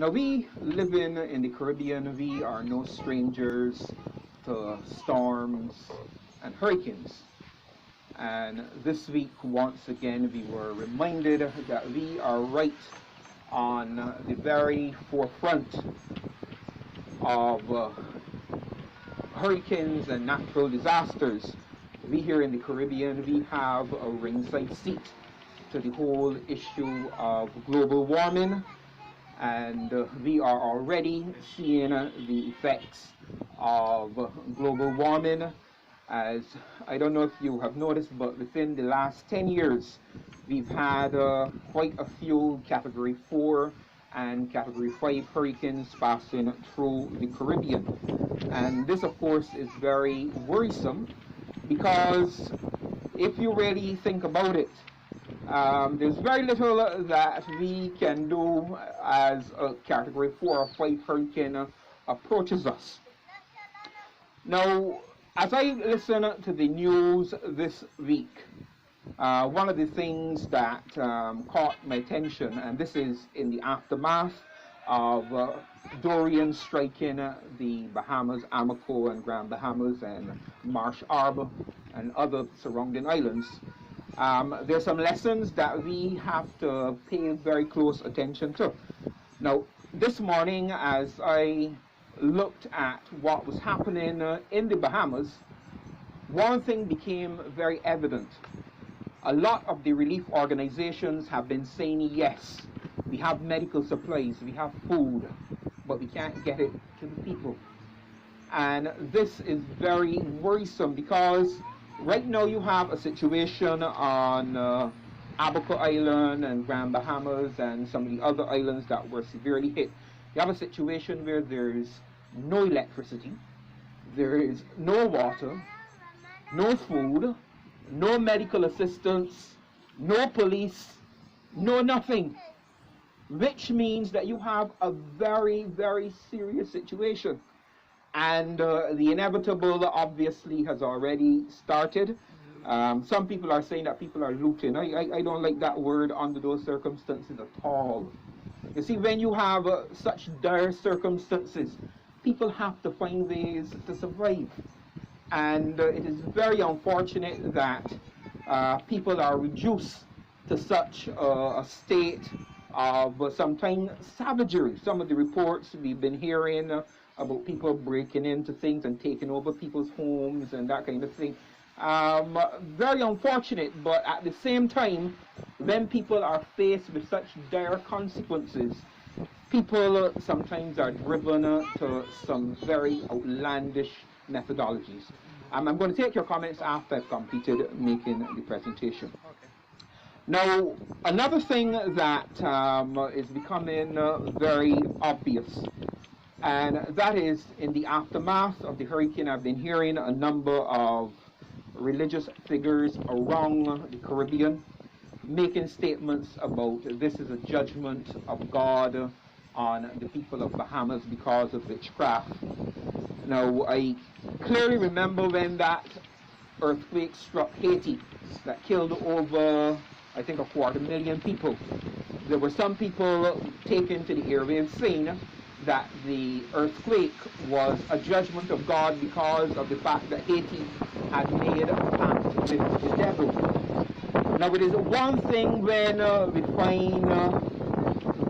Now, we living in the Caribbean, we are no strangers to storms and hurricanes. And this week, once again, we were reminded that we are right on the very forefront of hurricanes and natural disasters. We here in the Caribbean, we have a ringside seat to the whole issue of global warming, and we are already seeing the effects of global warming. As I don't know if you have noticed, but within the last 10 years, we've had quite a few Category 4 and Category 5 hurricanes passing through the Caribbean. And this, of course, is very worrisome because if you really think about it, there's very little that we can do as a Category 4 or 5 hurricane approaches us. Now, as I listen to the news this week, one of the things that caught my attention, and this is in the aftermath of Dorian striking the Bahamas, Amoco and Grand Bahamas and Marsh Arbor and other surrounding islands, there's some lessons that we have to pay very close attention to. Now, this morning, as I looked at what was happening in the Bahamas, one thing became very evident. A lot of the relief organizations have been saying, yes, we have medical supplies, we have food, but we can't get it to the people. And this is very worrisome because right now you have a situation on Abaco Island and Grand Bahamas and some of the other islands that were severely hit. You have a situation where there's no electricity, there is no water, no food, no medical assistance, no police, no nothing. Which means that you have a very, very serious situation. And the inevitable obviously has already started. Some people are saying that people are looting. I don't like that word under those circumstances at all. You see, when you have such dire circumstances, people have to find ways to survive. And it is very unfortunate that people are reduced to such a state of sometimes savagery. Some of the reports we've been hearing about people breaking into things and taking over people's homes and that kind of thing. Very unfortunate, but at the same time, when people are faced with such dire consequences, people sometimes are driven to some very outlandish methodologies. I'm going to take your comments after I've completed making the presentation. Now, another thing that is becoming very obvious, and that is in the aftermath of the hurricane, I've been hearing a number of religious figures around the Caribbean making statements about this is a judgment of God on the people of Bahamas because of witchcraft. Now, I clearly remember when that earthquake struck Haiti that killed over, I think, 250,000 people. There were some people taken to the airwaves saying that the earthquake was a judgment of God because of the fact that Haiti had made a pact with the devil. Now, it is one thing when we find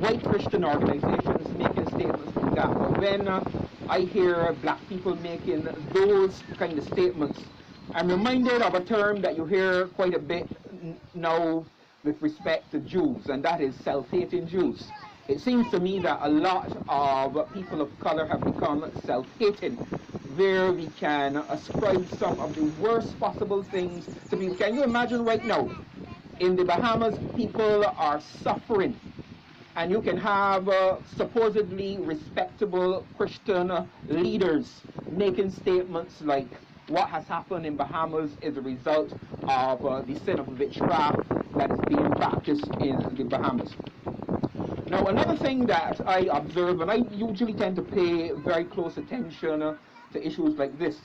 white Christian organizations making statements like that, but when I hear black people making those kind of statements, I'm reminded of a term that you hear quite a bit now with respect to Jews, and that is self-hating Jews. It seems to me that a lot of people of color have become self-hating, where we can ascribe some of the worst possible things to people. Can you imagine right now, in the Bahamas, people are suffering, and you can have supposedly respectable Christian leaders making statements like, what has happened in Bahamas is a result of the sin of witchcraft that is being practiced in the Bahamas. Now, another thing that I observe, and I usually tend to pay very close attention to issues like this.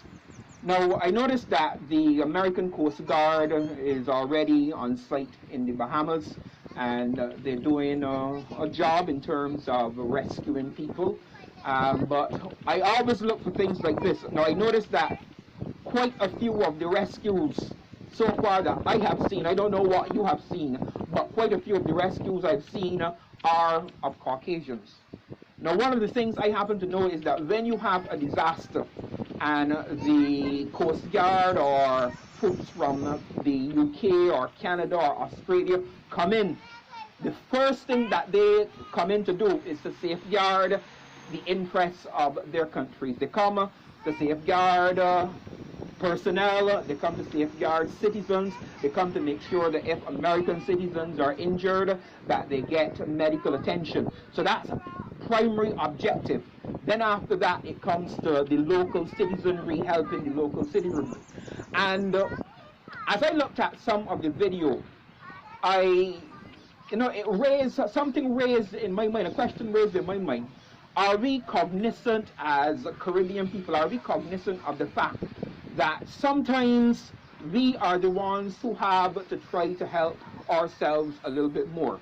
Now, I noticed that the American Coast Guard is already on site in the Bahamas, and they're doing a job in terms of rescuing people. But I always look for things like this. Now, I noticed that quite a few of the rescues so far that I have seen, I don't know what you have seen, but quite a few of the rescues I've seen are of Caucasians. Now, one of the things I happen to know is that when you have a disaster and the Coast Guard or troops from the UK or Canada or Australia come in, the first thing that they come in to do is to safeguard the interests of their countries. They come to safeguard personnel, they come to safeguard citizens, they come to make sure that if American citizens are injured, that they get medical attention. So that's a primary objective. Then after that, it comes to the local citizenry, helping the local citizenry. And as I looked at some of the video, something raised in my mind, a question raised in my mind. Are we cognizant as Caribbean people, are we cognizant of the fact that sometimes we are the ones who have to try to help ourselves a little bit more?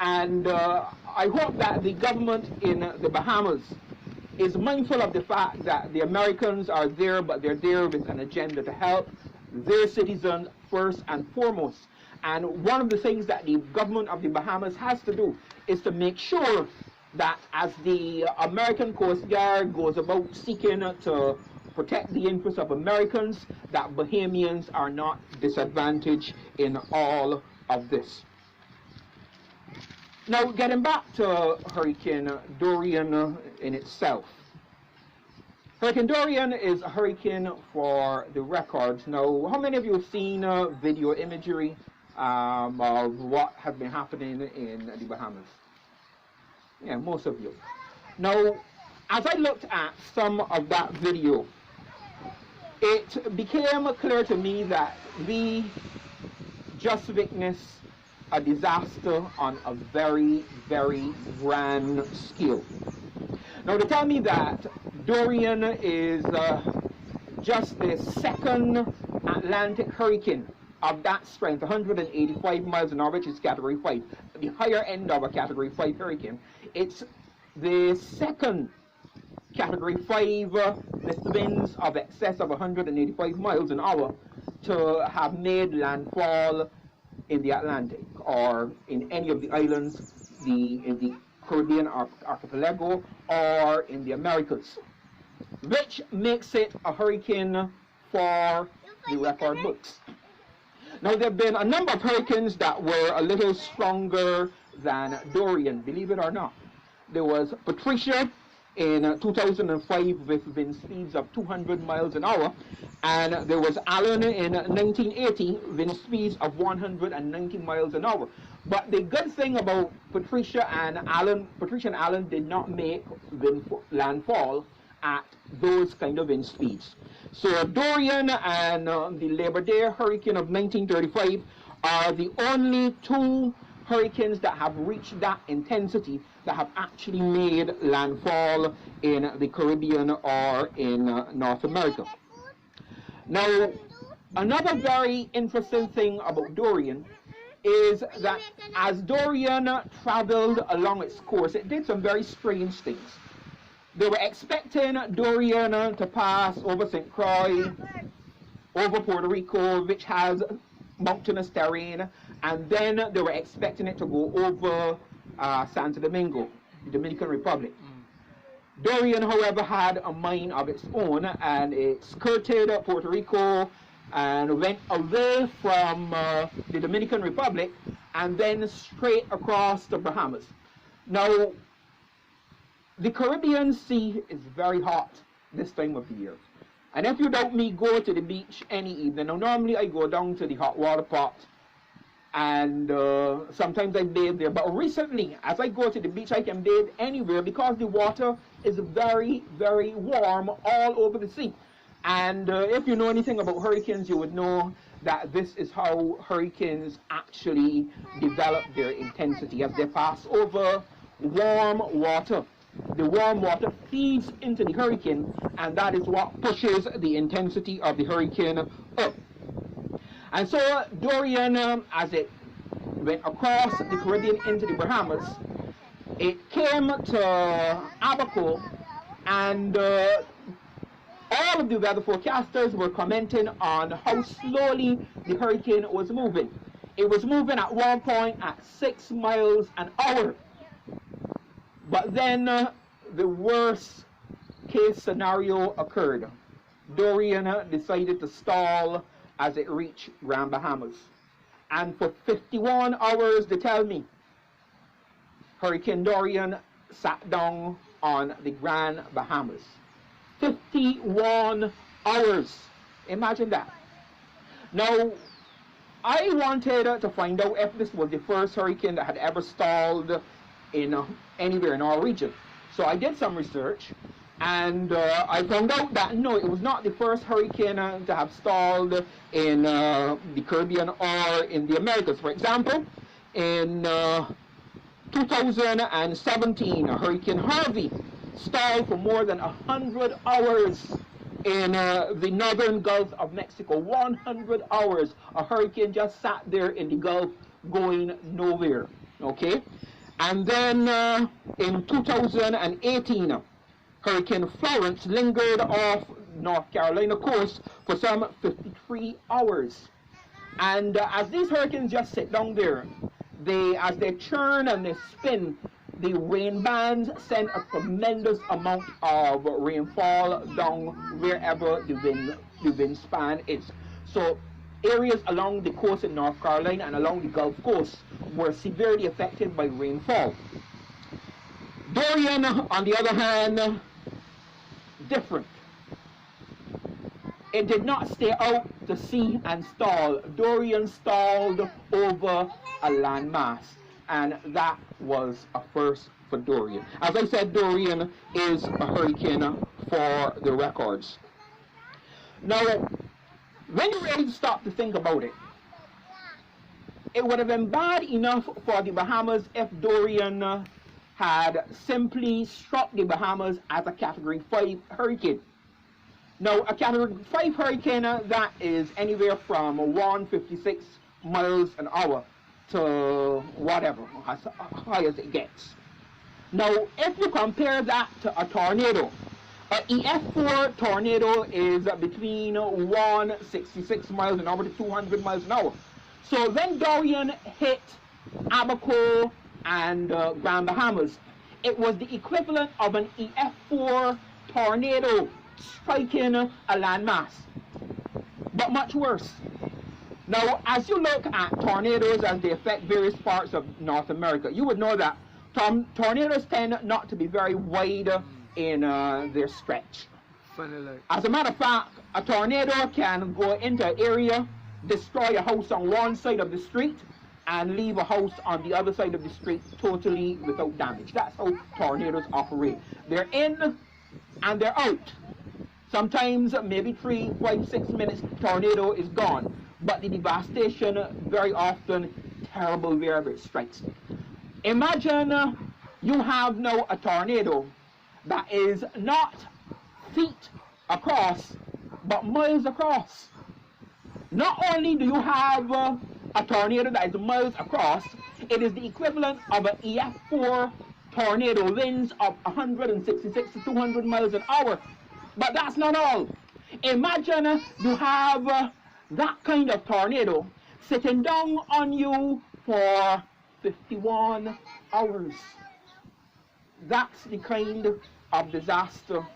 And I hope that the government in the Bahamas is mindful of the fact that the Americans are there, but they're there with an agenda to help their citizens first and foremost. And one of the things that the government of the Bahamas has to do is to make sure that as the American Coast Guard goes about seeking to protect the interests of Americans, that Bahamians are not disadvantaged in all of this. Now, getting back to Hurricane Dorian in itself. Hurricane Dorian is a hurricane for the records. Now, how many of you have seen video imagery of what has been happening in the Bahamas? Yeah, most of you. Now, as I looked at some of that video, it became clear to me that we just witnessed a disaster on a very, very grand scale. Now, they tell me that Dorian is just the second Atlantic hurricane of that strength, 185 miles an hour, which is Category 5, the higher end of a Category 5 hurricane. It's the second Category 5 with winds of excess of 185 miles an hour to have made landfall in the Atlantic or in any of the islands in the Caribbean archipelago or in the Americas, which makes it a hurricane for the record books. Now, there have been a number of hurricanes that were a little stronger than Dorian, believe it or not. There was Patricia in 2005 with wind speeds of 200 miles an hour, and there was Alan in 1980, wind speeds of 190 miles an hour. But the good thing about Patricia and Alan did not make landfall at those kind of wind speeds. So Dorian and the Labor Day hurricane of 1935 are the only two hurricanes that have reached that intensity that have actually made landfall in the Caribbean or in North America. Now, another very interesting thing about Dorian is that as Dorian traveled along its course, it did some very strange things. They were expecting Dorian to pass over St. Croix, over Puerto Rico, which has mountainous terrain, and then they were expecting it to go over Santo Domingo, the Dominican Republic. Dorian, however, had a mind of its own, and it skirted Puerto Rico and went away from the Dominican Republic and then straight across the Bahamas. Now, the Caribbean Sea is very hot this time of the year. And if you doubt me, go to the beach any evening. Now, normally I go down to the hot water pot and sometimes I bathe there. But recently, as I go to the beach, I can bathe anywhere because the water is very, very warm all over the sea. And if you know anything about hurricanes, you would know that this is how hurricanes actually develop their intensity as they pass over warm water. The warm water feeds into the hurricane, and that is what pushes the intensity of the hurricane up. And so Dorian, as it went across the Caribbean into the Bahamas. It came to Abaco, and all of the weather forecasters were commenting on how slowly the hurricane was moving. It was moving at one point at 6 miles an hour. But then the worst case scenario occurred. Dorian decided to stall as it reached Grand Bahamas. And for 51 hours, they tell me, Hurricane Dorian sat down on the Grand Bahamas. 51 hours. Imagine that. Now, I wanted to find out if this was the first hurricane that had ever stalled in anywhere in our region. So I did some research, and I found out that no, it was not the first hurricane to have stalled in the Caribbean or in the Americas. For example, in 2017, Hurricane Harvey stalled for more than 100 hours in the northern Gulf of Mexico. 100 hours. A hurricane just sat there in the Gulf going nowhere. Okay? And then in 2018, Hurricane Florence lingered off North Carolina coast for some 53 hours. And as these hurricanes just sit down there, as they churn and they spin, the rain bands send a tremendous amount of rainfall down wherever the wind span is. So areas along the coast in North Carolina and along the Gulf Coast were severely affected by rainfall. Dorian, on the other hand, different. It did not stay out to sea and stall. Dorian stalled over a landmass, and that was a first for Dorian. As I said, Dorian is a hurricane for the records. Now, when you really stop to think about it, it would have been bad enough for the Bahamas if Dorian had simply struck the Bahamas as a Category 5 hurricane. Now, a Category 5 hurricane that is anywhere from 156 miles an hour to whatever, as high as it gets. Now, if you compare that to a tornado, an EF4 tornado is between 166 miles an hour to 200 miles an hour. So when Dorian hit Abaco and Grand Bahamas, it was the equivalent of an EF4 tornado striking a landmass, but much worse. Now, as you look at tornadoes as they affect various parts of North America, you would know that tornadoes tend not to be very wide in their stretch. As a matter of fact, a tornado can go into an area, destroy a house on one side of the street, and leave a house on the other side of the street totally without damage. That's how tornadoes operate. They're in and they're out. Sometimes maybe 3, 5, 6 minutes, tornado is gone. But the devastation very often terrible wherever it strikes. Imagine you have now a tornado that is not feet across, but miles across. Not only do you have a tornado that is miles across, it is the equivalent of an EF4 tornado, winds of 166 to 200 miles an hour. But that's not all. Imagine you have that kind of tornado sitting down on you for 51 hours. That's the kind of disaster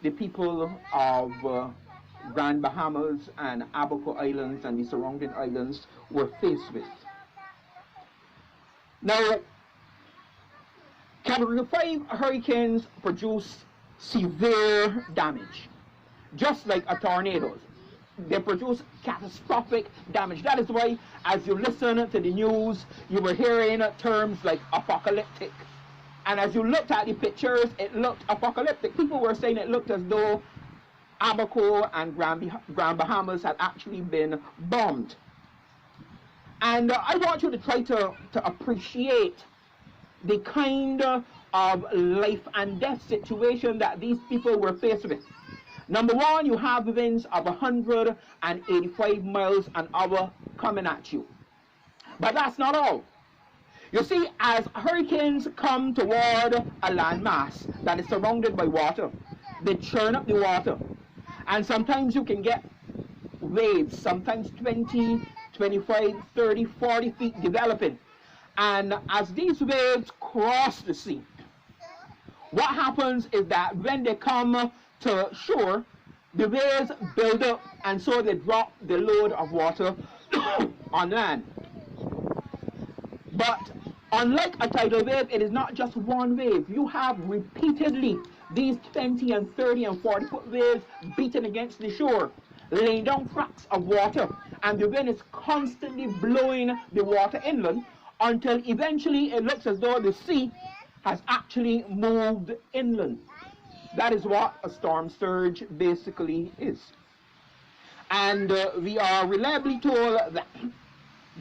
the people of Grand Bahamas and Abaco Islands and the surrounding islands were faced with. Now, Category 5 hurricanes produce severe damage, just like a tornado. They produce catastrophic damage. That is why, as you listen to the news, you were hearing terms like apocalyptic. And as you looked at the pictures, it looked apocalyptic. People were saying it looked as though Abaco and Grand Bahamas had actually been bombed. And I want you to try to appreciate the kind of life and death situation that these people were faced with. Number one, you have winds of 185 miles an hour coming at you. But that's not all. You see, as hurricanes come toward a landmass that is surrounded by water, they churn up the water. And sometimes you can get waves, sometimes 20, 25, 30, 40 feet developing. And as these waves cross the sea, what happens is that when they come to shore, the waves build up, and so they drop the load of water on land. But unlike a tidal wave, it is not just one wave. You have repeatedly these 20 and 30 and 40 foot waves beating against the shore, laying down tracks of water, and the wind is constantly blowing the water inland until eventually it looks as though the sea has actually moved inland. That is what a storm surge basically is. And we are reliably told that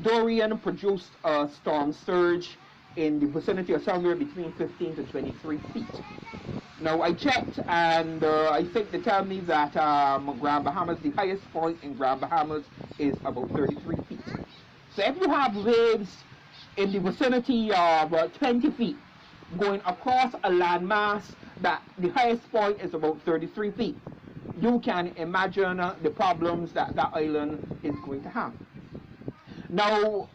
Dorian produced a storm surge in the vicinity of somewhere between 15 to 23 feet. Now I checked, and I think they tell me that Grand Bahamas, the highest point in Grand Bahamas is about 33 feet. So if you have waves in the vicinity of 20 feet going across a landmass that the highest point is about 33 feet, you can imagine the problems that that island is going to have. Now,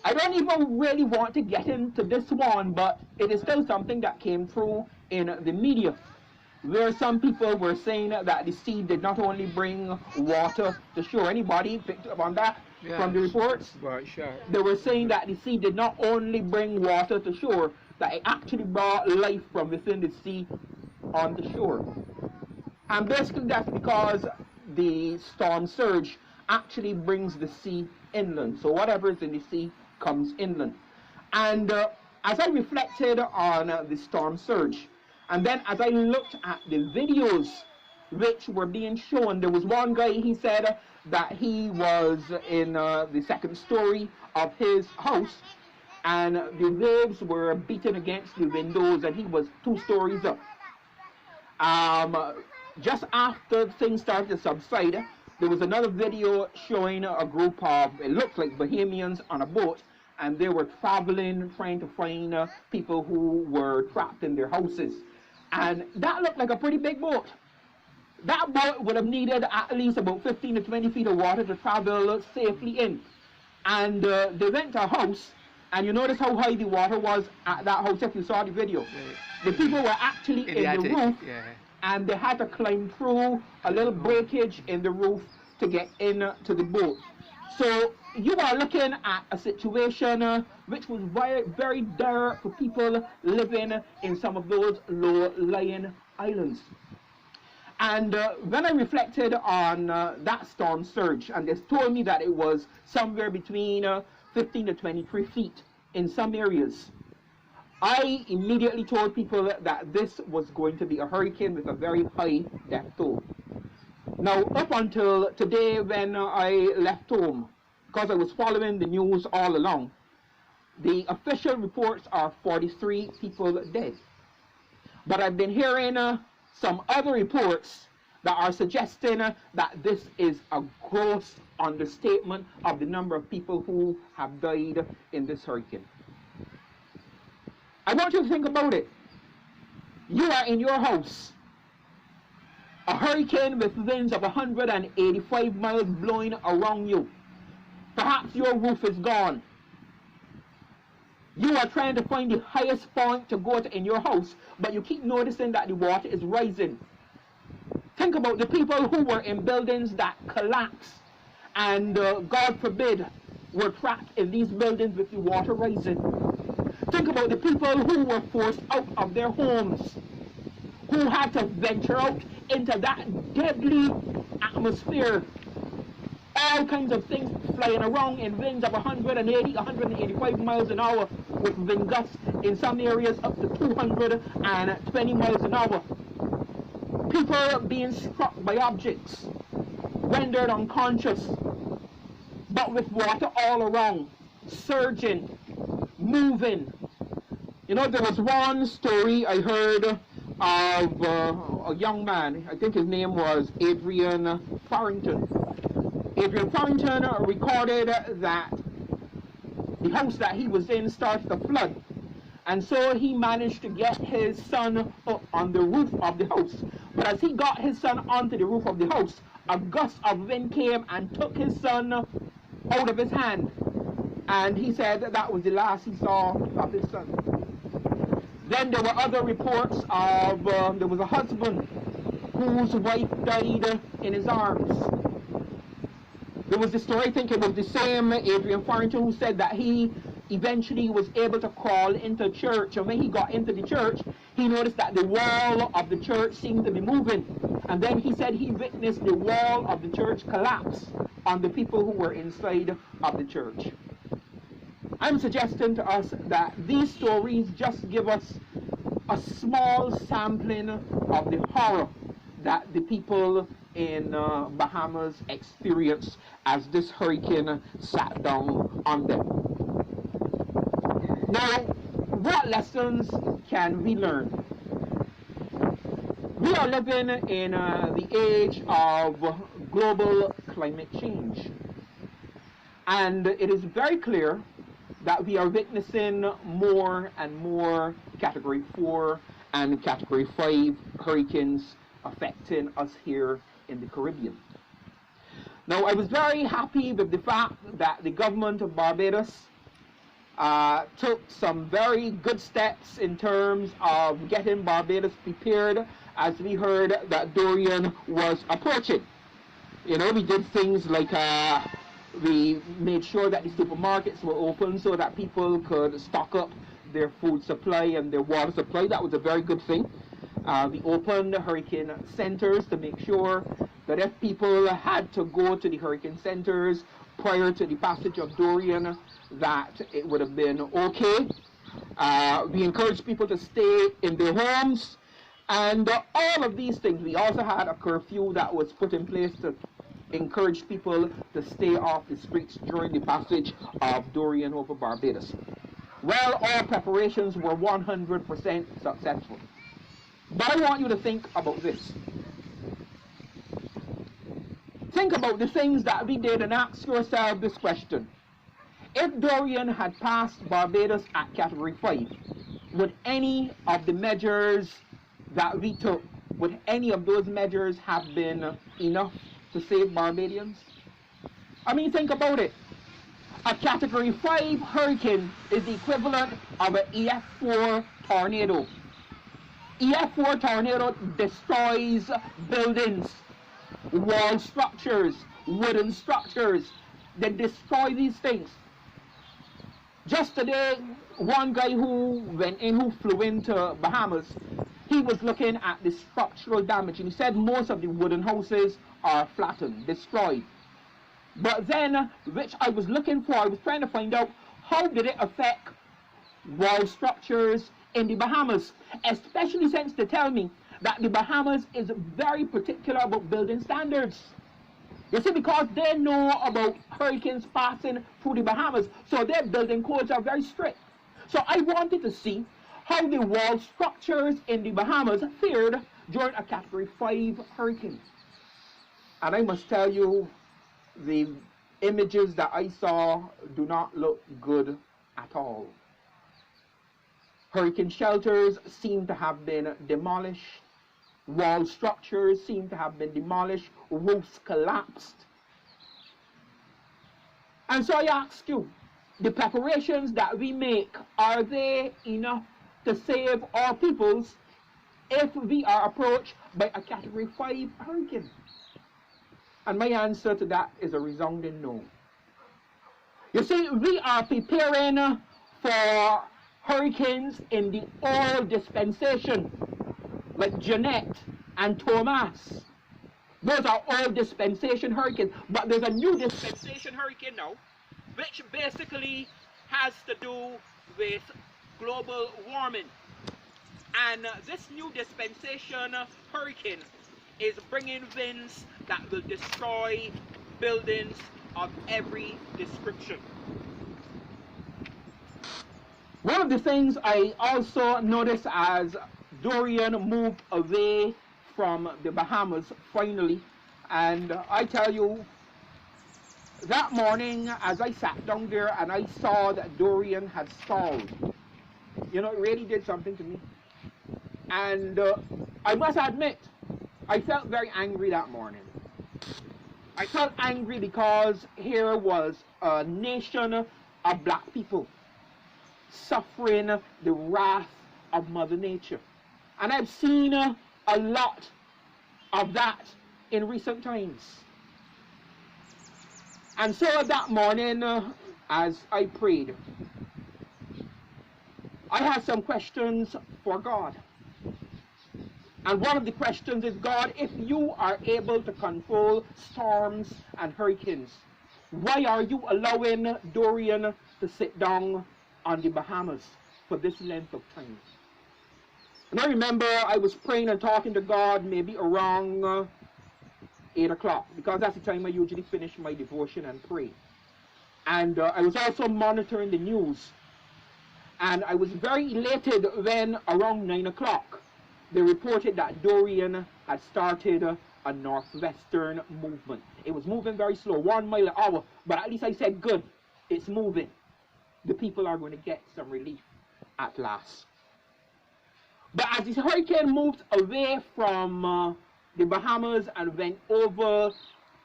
I don't even really want to get into this one, but it is still something that came through in the media, where some people were saying that the sea did not only bring water to shore. Anybody picked up on that from the reports? Right, sure. They were saying that the sea did not only bring water to shore, that it actually brought life from within the sea on the shore. And basically that's because the storm surge actually brings the sea inland. So whatever is in the sea comes inland. And as I reflected on the storm surge, and then as I looked at the videos which were being shown, there was one guy, he said that he was in the second story of his house, and the waves were beating against the windows, and he was 2 stories up. Just after things started to subside, there was another video showing a group of, it looked like Bahamians on a boat, and they were traveling, trying to find people who were trapped in their houses. And that looked like a pretty big boat. That boat would have needed at least about 15 to 20 feet of water to travel safely in. And they went to a house, and you notice how high the water was at that house if you saw the video. Yeah. The people were actually in the roof, and they had to climb through a little breakage in the roof to get into the boat. So you are looking at a situation which was very, very dire for people living in some of those low-lying islands. And when I reflected on that storm surge, and they told me that it was somewhere between 15 to 23 feet in some areas, I immediately told people that this was going to be a hurricane with a very high death toll. Now, up until today when I left home, because I was following the news all along, the official reports are 43 people dead. But I've been hearing some other reports that are suggesting that this is a gross understatement of the number of people who have died in this hurricane. I want you to think about it. You are in your house. A hurricane with winds of 185 miles blowing around you. Perhaps your roof is gone. You are trying to find the highest point to go to in your house, but you keep noticing that the water is rising. Think about the people who were in buildings that collapsed and, God forbid, were trapped in these buildings with the water rising. Think about the people who were forced out of their homes, who had to venture out into that deadly atmosphere. All kinds of things flying around in winds of 180, 185 miles an hour, with wind gusts in some areas up to 220 miles an hour. People being struck by objects, rendered unconscious, but with water all around, surging, moving. You know, there was one story I heard of a young man, I think his name was Adrian Farrington. Adrian Farrington recorded that the house that he was in started to flood. And so he managed to get his son up on the roof of the house. But as he got his son onto the roof of the house, a gust of wind came and took his son out of his hand. And he said that was the last he saw of his son. Then there were other reports of, there was a husband whose wife died in his arms. There was the story, I think it was the same Adrian Farrington, who said that he eventually was able to crawl into church, and when he got into the church, he noticed that the wall of the church seemed to be moving. And then he said he witnessed the wall of the church collapse on the people who were inside of the church. I'm suggesting to us that these stories just give us a small sampling of the horror that the people in Bahamas experienced as this hurricane sat down on them. Now, what lessons can we learn? We are living in the age of global climate change. And it is very clear that we are witnessing more and more Category 4 and Category 5 hurricanes affecting us here in the Caribbean. Now, I was very happy with the fact that the government of Barbados took some very good steps in terms of getting Barbados prepared as we heard that Dorian was approaching. You know, we did things like we made sure that the supermarkets were open so that people could stock up their food supply and their water supply. That was a very good thing. We opened the hurricane centers to make sure that if people had to go to the hurricane centers prior to the passage of Dorian, that it would have been okay. We encouraged people to stay in their homes, and all of these things. We also had a curfew that was put in place to encourage people to stay off the streets during the passage of Dorian over Barbados. Well, all preparations were 100% successful. But I want you to think about this. Think about the things that we did and ask yourself this question. If Dorian had passed Barbados at Category 5, would any of the measures that we took, would any of those measures have been enough to save Barbadians? I mean, think about it. A Category 5 hurricane is the equivalent of an EF4 tornado. EF4 tornado destroys buildings, wall structures, wooden structures. They destroy these things. Just today, one guy who flew into Bahamas, he was looking at the structural damage, and he said most of the wooden houses are flattened, destroyed. But then, which I was looking for, I was trying to find out how did it affect wall structures in the Bahamas, especially since they tell me that the Bahamas is very particular about building standards. You see, because they know about hurricanes passing through the Bahamas, so their building codes are very strict. So I wanted to see how the wall structures in the Bahamas fared during a Category 5 hurricane. And I must tell you, the images that I saw do not look good at all. Hurricane shelters seem to have been demolished. Wall structures seem to have been demolished. Roofs collapsed. And so I ask you, the preparations that we make, are they enough to save our peoples if we are approached by a Category 5 hurricane? And my answer to that is a resounding no. You see, we are preparing for hurricanes in the old dispensation, like Jeanette and Thomas. Those are old dispensation hurricanes, but there's a new dispensation hurricane now, which basically has to do with global warming. And this new dispensation hurricane is bringing winds that will destroy buildings of every description. One of the things I also noticed as Dorian moved away from the Bahamas finally, and I tell you, That morning, as I sat down there and I saw that Dorian had stalled, you know, it really did something to me. And I must admit, I felt very angry that morning. I felt angry because here was a nation of black people suffering the wrath of Mother Nature. And I've seen a lot of that in recent times. And so that morning, as I prayed, I had some questions for God. And one of the questions is, God, if you are able to control storms and hurricanes, why are you allowing Dorian to sit down on the Bahamas for this length of time? And I remember I was praying and talking to God maybe around 8 o'clock, because that's the time I usually finish my devotion and pray. And I was also monitoring the news. And I was very elated when around 9 o'clock they reported that Dorian had started a northwestern movement. It was moving very slow, 1 mile an hour, but at least I said, good, it's moving. The people are going to get some relief at last. But as this hurricane moved away from the Bahamas and went over,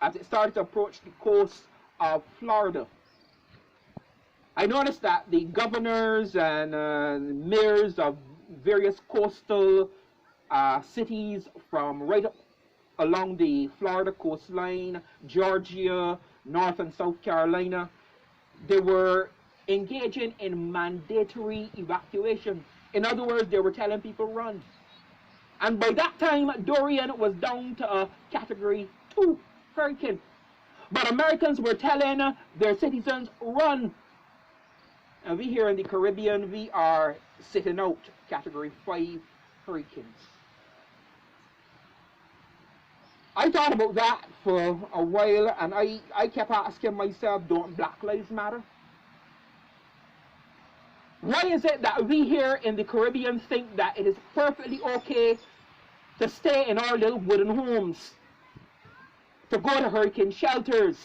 as it started to approach the coast of Florida, I noticed that the governors and mayors of various coastal cities from right up along the Florida coastline, Georgia, North and South Carolina, they were engaging in mandatory evacuation. In other words, they were telling people run. And by that time, Dorian was down to a Category 2 hurricane. But Americans were telling their citizens run. And we here in the Caribbean, we are sitting out Category 5 hurricanes. I thought about that for a while, and I kept asking myself, don't Black Lives Matter? Why is it that we here in the Caribbean think that it is perfectly okay to stay in our little wooden homes, to go to hurricane shelters,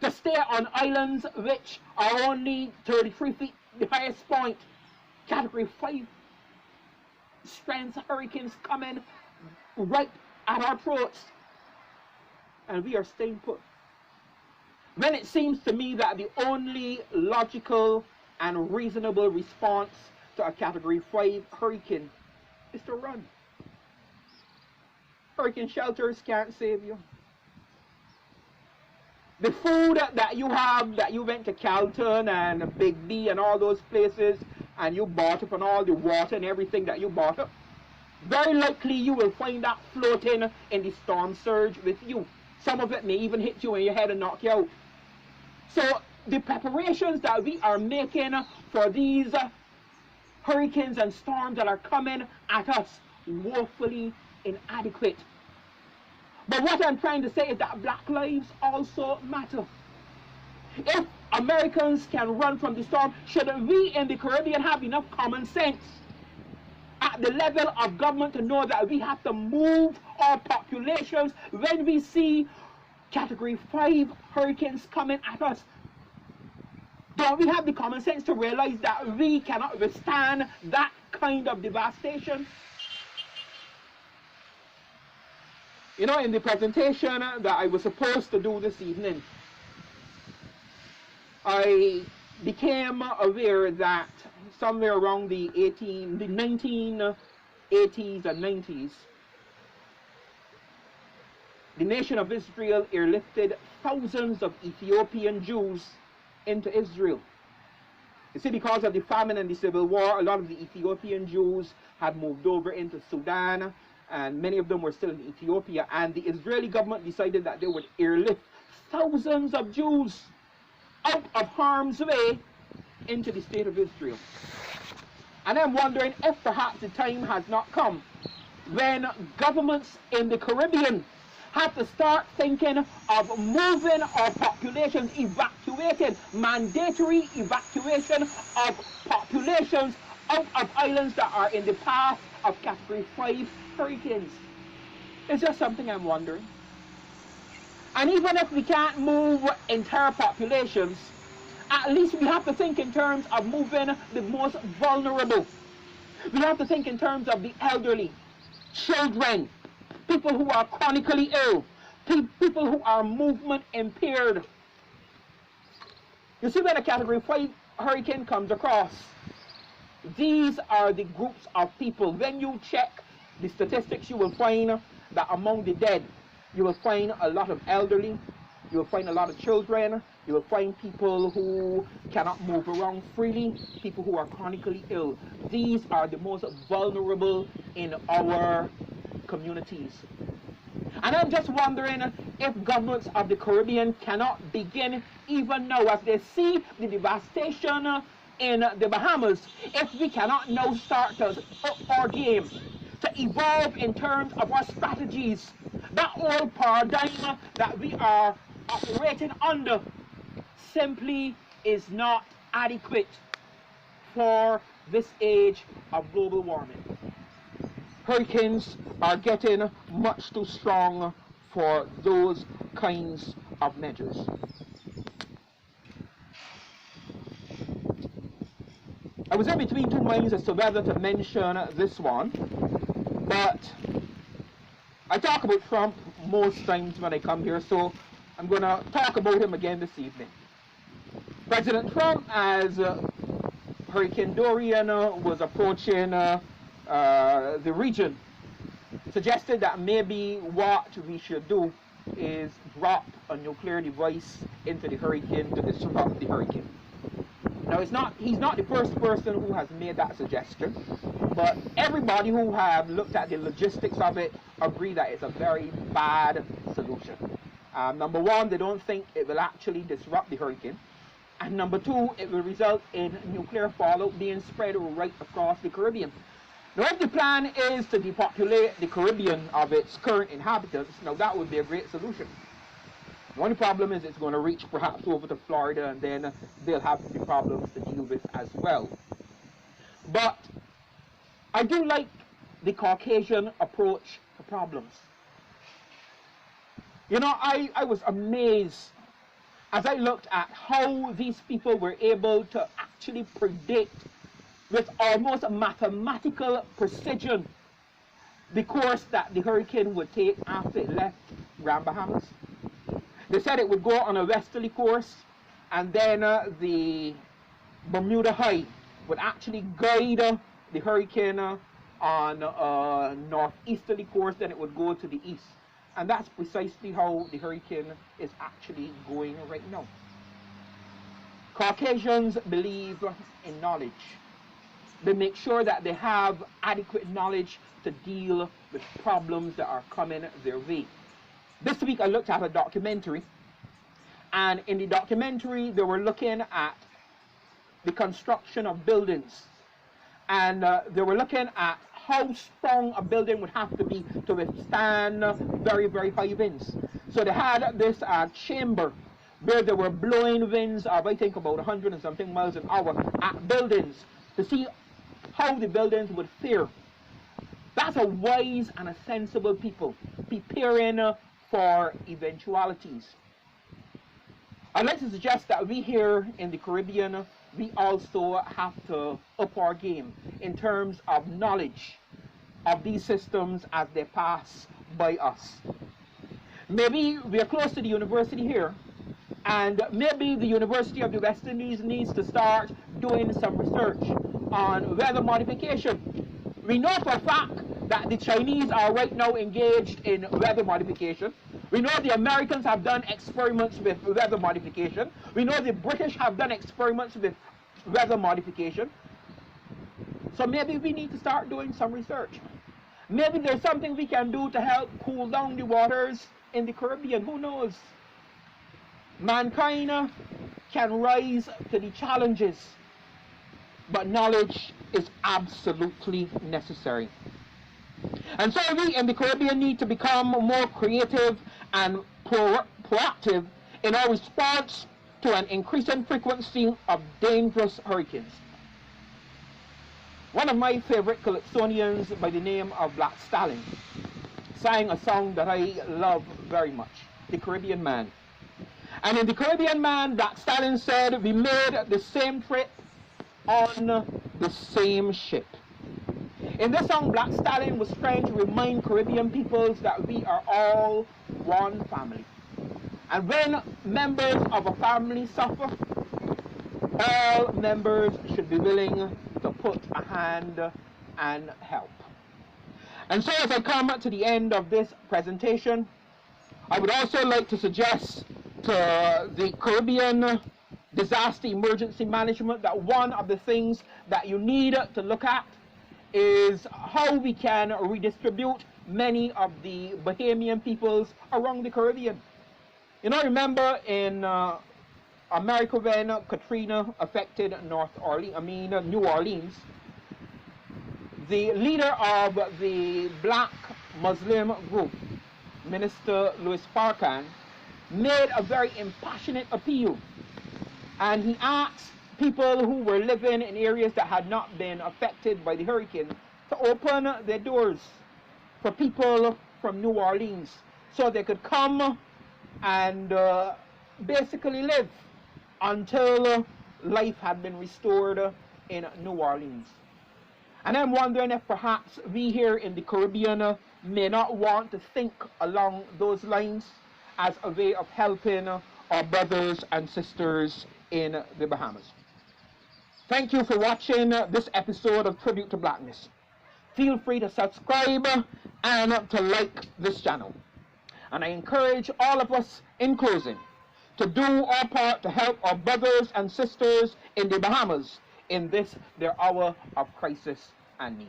to stay on islands which are only 33 feet the highest point, Category 5 strength hurricanes coming right at our throats, and we are staying put? When it seems to me that the only logical and reasonable response to a Category 5 hurricane is to run. Hurricane shelters can't save you. The food that you have, that you went to Calton and Big B and all those places, and you bought up, and all the water and everything that you bought up, very likely you will find that floating in the storm surge with you. Some of it may even hit you in your head and knock you out. So the preparations that we are making for these hurricanes and storms that are coming at us, woefully inadequate. But what I'm trying to say is that Black lives also matter. If Americans can run from the storm, shouldn't we in the Caribbean have enough common sense at the level of government to know that we have to move our populations when we see Category 5 hurricanes coming at us? Don't we have the common sense to realize that we cannot withstand that kind of devastation? You know, in the presentation that I was supposed to do this evening, I became aware that somewhere around the 1980s and 90s, the nation of Israel airlifted thousands of Ethiopian Jews into Israel. You see, because of the famine and the civil war, a lot of the Ethiopian Jews had moved over into Sudan, and many of them were still in Ethiopia, and the Israeli government decided that they would airlift thousands of Jews out of harm's way into the state of Israel. And I'm wondering if perhaps the time has not come when governments in the Caribbean have to start thinking of moving our populations, evacuating, mandatory evacuation of populations out of islands that are in the path of Category 5 hurricanes. It's just something I'm wondering. And even if we can't move entire populations, at least we have to think in terms of moving the most vulnerable. We have to think in terms of the elderly, children, people who are chronically ill, people who are movement impaired. You see, when a Category 5 hurricane comes across, these are the groups of people. When you check the statistics, you will find that among the dead, you will find a lot of elderly, you will find a lot of children, you will find people who cannot move around freely, people who are chronically ill. These are the most vulnerable in our communities. And I'm just wondering if governments of the Caribbean cannot begin even now, as they see the devastation in the Bahamas, if we cannot now start to up our game, to evolve in terms of our strategies. That old paradigm that we are operating under simply is not adequate for this age of global warming. Hurricanes are getting much too strong for those kinds of measures. I was in between two minds as to whether to mention this one, but I talk about Trump most times when I come here, so I'm going to talk about him again this evening. President Trump, as Hurricane Dorian was approaching the region, suggested that maybe what we should do is drop a nuclear device into the hurricane to disrupt the hurricane. Now, he's not the first person who has made that suggestion, but everybody who have looked at the logistics of it agree that it's a very bad solution. Number one, they don't think it will actually disrupt the hurricane. And number two, it will result in nuclear fallout being spread right across the Caribbean. Now, if the plan is to depopulate the Caribbean of its current inhabitants, now that would be a great solution. The only problem is it's going to reach perhaps over to Florida, and then they'll have the problems to deal with as well. But I do like the Caucasian approach to problems. You know, I was amazed as I looked at how these people were able to actually predict with almost mathematical precision the course that the hurricane would take after it left Grand Bahamas. They said it would go on a westerly course, and then the Bermuda High would actually guide the hurricane on a northeasterly course, then it would go to the east. And that's precisely how the hurricane is actually going right now. Caucasians believe in knowledge. They make sure that they have adequate knowledge to deal with problems that are coming their way. This week I looked at a documentary, and in the documentary they were looking at the construction of buildings, and they were looking at how strong a building would have to be to withstand very, very high winds. So they had this chamber where they were blowing winds of, I think, about 100 and something miles an hour at buildings to see how the buildings would fare. That's a wise and a sensible people preparing for eventualities. I'd like to suggest that we here in the Caribbean, we also have to up our game in terms of knowledge of these systems as they pass by us. Maybe we are close to the university here, and maybe the University of the West Indies needs to start doing some research on weather modification. We know for a fact that the Chinese are right now engaged in weather modification. We know the Americans have done experiments with weather modification. We know the British have done experiments with weather modification. So maybe we need to start doing some research. Maybe there's something we can do to help cool down the waters in the Caribbean. Who knows? Mankind can rise to the challenges, but knowledge is absolutely necessary. And so we in the Caribbean need to become more creative and proactive in our response to an increasing frequency of dangerous hurricanes. One of my favorite calypsonians by the name of Black Stallion sang a song that I love very much. the Caribbean man. And in the Caribbean man, Black Stallion said, we made the same trip on the same ship. In this song, Black Stallion was trying to remind Caribbean peoples that we are all one family. And when members of a family suffer, all members should be willing to put a hand and help. And so as I come to the end of this presentation, I would also like to suggest to the Caribbean disaster emergency management that one of the things that you need to look at is how we can redistribute many of the Bahamian peoples around the Caribbean. You know, remember in America when Katrina affected New Orleans, the leader of the black Muslim group, Minister Louis Farrakhan, made a very impassionate appeal. And he asked people who were living in areas that had not been affected by the hurricane to open their doors for people from New Orleans so they could come and basically live until life had been restored in New Orleans. And I'm wondering if perhaps we here in the Caribbean may not want to think along those lines as a way of helping our brothers and sisters in the Bahamas. Thank you for watching this episode of Tribute to Blackness. Feel free to subscribe and to like this channel. And I encourage all of us, in closing, to do our part to help our brothers and sisters in the Bahamas in this, their hour of crisis and need.